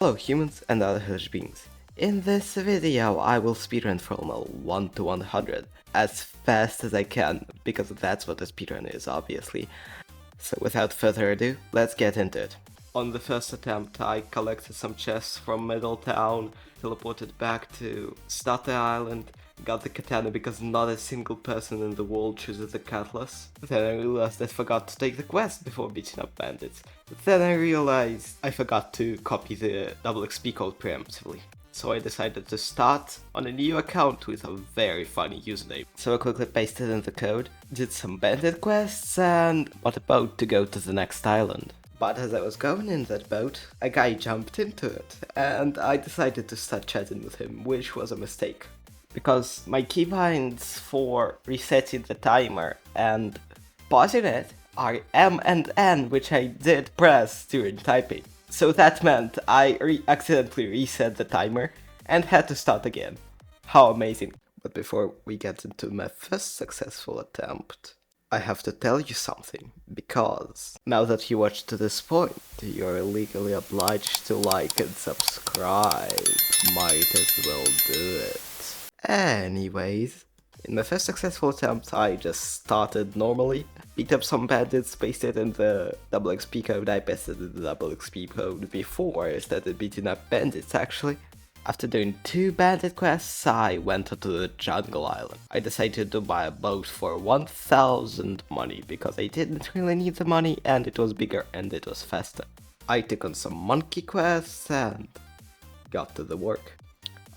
Hello humans and other hellish beings. In this video I will speedrun from 1 to 100 as fast as I can, because that's what a speedrun is, obviously. So without further ado, let's get into it. On the first attempt I collected some chests from Middletown, teleported back to Staten Island, got the katana because not a single person in the world chooses the cutlass. Then I realized I forgot to take the quest before beating up bandits. Then I realized I forgot to copy the double XP code preemptively. So I decided to start on a new account with a very funny username. So I quickly pasted in the code, did some bandit quests, and bought a boat to go to the next island. But as I was going in that boat, a guy jumped into it, and I decided to start chatting with him, which was a mistake. Because my keybinds for resetting the timer and pausing it are M and N, which I did press during typing. So that meant I accidentally reset the timer and had to start again. How amazing. But before we get into my first successful attempt, I have to tell you something, because now that you watched to this point, you're legally obliged to like and subscribe. Might as well do it. Anyways, in my first successful attempt I just started normally, beat up some bandits, pasted in the double XP code. I pasted in the double XP code before I started beating up bandits actually. After doing 2 bandit quests, I went onto the jungle island. I decided to buy a boat for 1000 money because I didn't really need the money and it was bigger and it was faster. I took on some monkey quests and got to the work.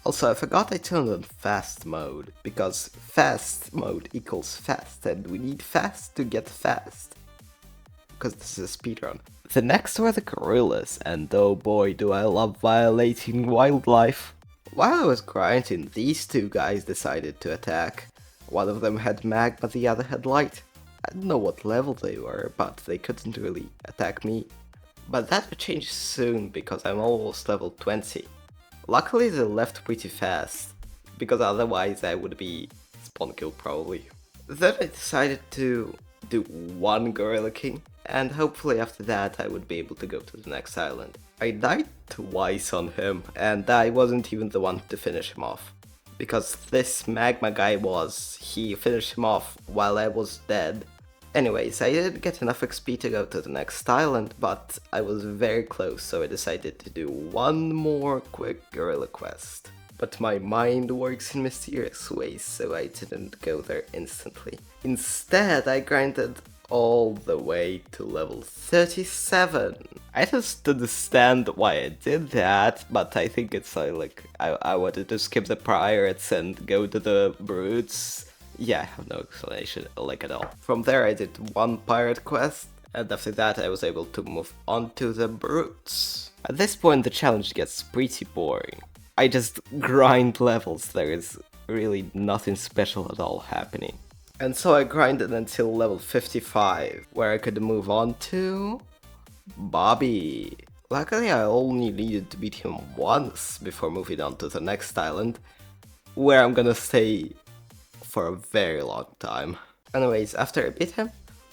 Also, I forgot I turned on fast mode, because fast mode equals fast, and we need fast to get fast. Because this is a speedrun. The next were the gorillas, and oh boy do I love violating wildlife. While I was grinding, these 2 guys decided to attack. One of them had magma, the other had light. I don't know what level they were, but they couldn't really attack me. But that would change soon, because I'm almost level 20. Luckily they left pretty fast, because otherwise I would be spawn killed probably. Then I decided to do 1 Gorilla King, and hopefully after that I would be able to go to the next island. I died twice on him, and I wasn't even the one to finish him off. Because this magma guy he finished him off while I was dead. Anyways, I didn't get enough XP to go to the next island, but I was very close, so I decided to do 1 more quick gorilla quest. But my mind works in mysterious ways, so I didn't go there instantly. Instead, I grinded all the way to level 37. I don't understand why I did that, but I think it's I wanted to skip the pirates and go to the brutes. Yeah, I have no explanation at all. From there I did 1 pirate quest, and after that I was able to move on to the brutes. At this point the challenge gets pretty boring. I just grind levels, there is really nothing special at all happening. And so I grinded until level 55, where I could move on to Bobby. Luckily I only needed to beat him once before moving on to the next island, where I'm gonna stay for a very long time. Anyways, after I beat him,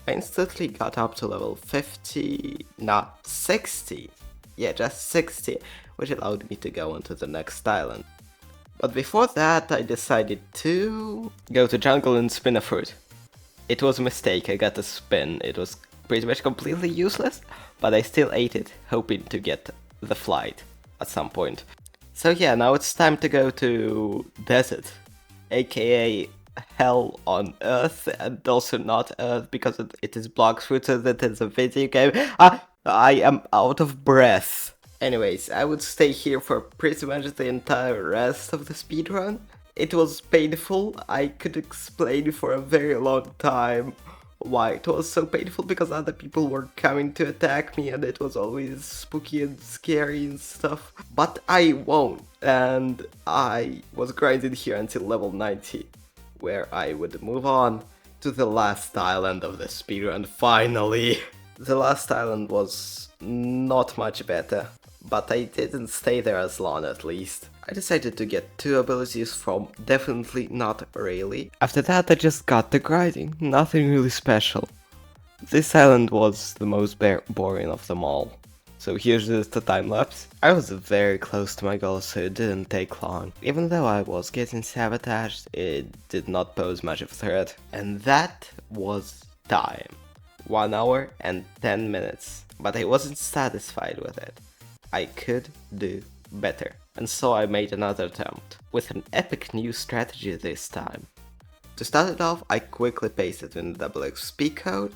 I instantly got up to level 60. Yeah, just 60, which allowed me to go on to the next island. But before that, I decided to go to jungle and spin a fruit. It was a mistake, I got a spin. It was pretty much completely useless, but I still ate it, hoping to get the flight at some point. So yeah, now it's time to go to desert, aka hell on earth, and also not earth because it is Blox rooted, it is a video game. I am out of breath. Anyways, I would stay here for pretty much the entire rest of the speedrun. It was painful, I could explain for a very long time why it was so painful, because other people were coming to attack me and it was always spooky and scary and stuff. But I won't, and I was grinding here until level 90. Where I would move on to the last island of the speedrun, finally! The last island was not much better, but I didn't stay there as long at least. I decided to get 2 abilities from Definitely Not Really. After that I just got to grinding, nothing really special. This island was the most boring of them all. So here's just the time lapse. I was very close to my goal, so it didn't take long. Even though I was getting sabotaged, it did not pose much of a threat. And that was time. 1 hour and 10 minutes. But I wasn't satisfied with it. I could do better. And so I made another attempt, with an epic new strategy this time. To start it off, I quickly pasted in the Blox code.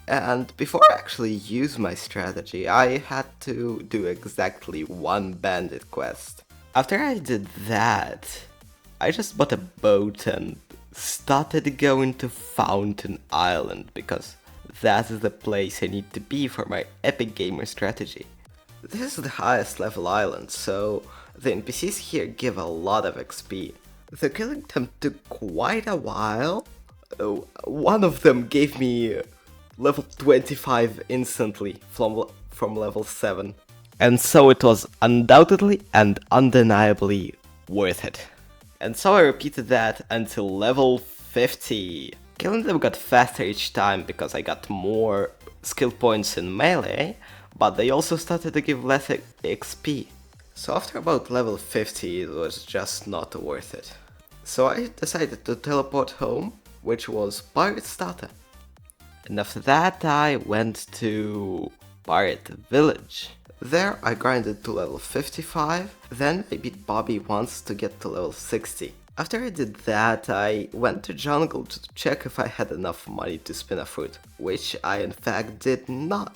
And before I actually use my strategy, I had to do exactly one bandit quest. After I did that, I just bought a boat and started going to Fountain Island, because that is the place I need to be for my epic gamer strategy. This is the highest level island, so the NPCs here give a lot of XP. Though killing them took quite a while. One of them gave me level 25 instantly from level 7. And so it was undoubtedly and undeniably worth it. And so I repeated that until level 50. Killing them got faster each time because I got more skill points in melee, but they also started to give less XP. So after about level 50 it was just not worth it. So I decided to teleport home, which was Pirate Starter. And after that I went to Pirate Village. There I grinded to level 55, then I beat Bobby once to get to level 60. After I did that, I went to jungle to check if I had enough money to spin a fruit, which I in fact did not.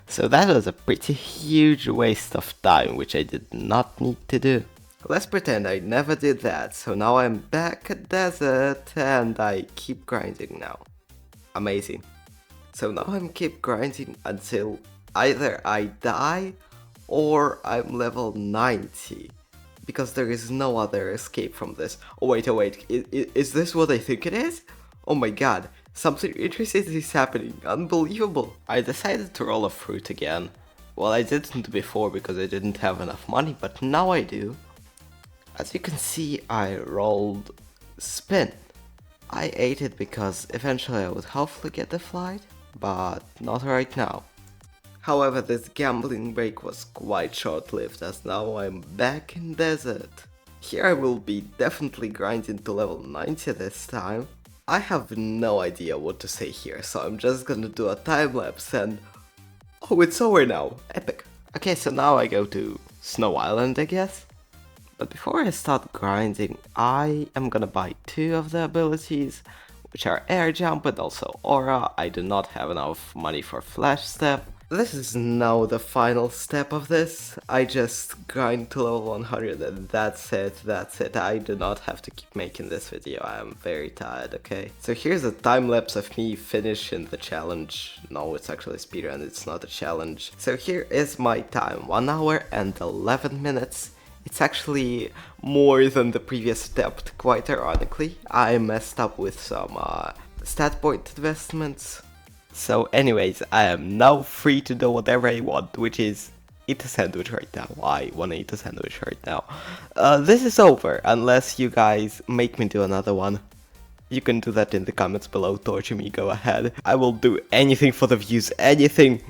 So that was a pretty huge waste of time, which I did not need to do. Let's pretend I never did that, so now I'm back at desert and I keep grinding now. Amazing. So now I'm keep grinding until either I die or I'm level 90. Because there is no other escape from this. Oh wait, is this what I think it is? Oh my god, something interesting is happening, unbelievable. I decided to roll a fruit again. Well, I didn't before because I didn't have enough money, but now I do. As you can see, I rolled spin. I ate it because eventually I would hopefully get the flight, but not right now. However, this gambling break was quite short-lived, as now I'm back in desert. Here I will be definitely grinding to level 90 this time. I have no idea what to say here, so I'm just gonna do a time-lapse and... oh, it's over now! Epic! Okay, so now I go to Snow Island, I guess. But before I start grinding, I am gonna buy 2 of the abilities, which are Air Jump and also Aura. I do not have enough money for Flash Step. This is now the final step of this. I just grind to level 100 and that's it. I do not have to keep making this video, I am very tired, okay? So here's a time lapse of me finishing the challenge. No, it's actually a speedrun, it's not a challenge. So here is my time, 1 hour and 11 minutes. It's actually more than the previous attempt, quite ironically. I messed up with some stat point investments. So anyways, I am now free to do whatever I want, which is eat a sandwich right now. I wanna eat a sandwich right now. This is over, unless you guys make me do another one. You can do that in the comments below, torture me, go ahead. I will do anything for the views, anything.